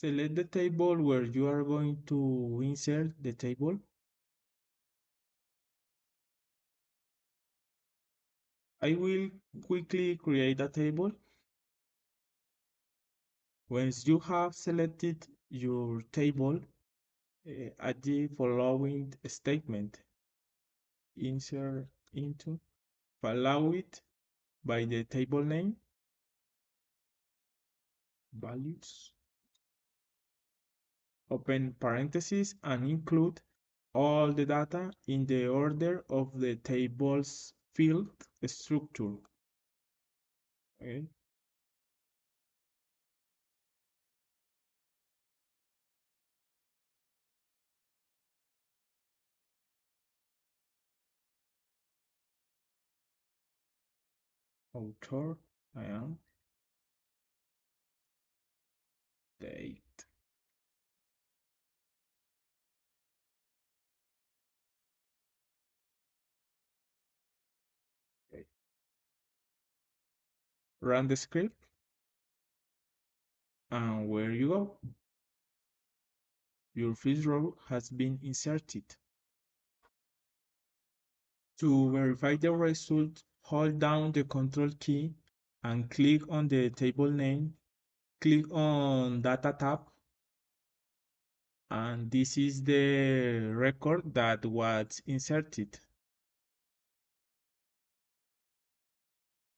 Select the table where you are going to insert the table. I will quickly create a table. Once you have selected your table, add the following statement. Insert into, follow it by the table name, values, open parentheses, and include all the data in the order of the table's field structure. Okay. Author, I am, date. Okay. Run the script, and where you go. Your first row has been inserted. To verify the result, hold down the Control key and click on the table name. Click on Data tab, and this is the record that was inserted.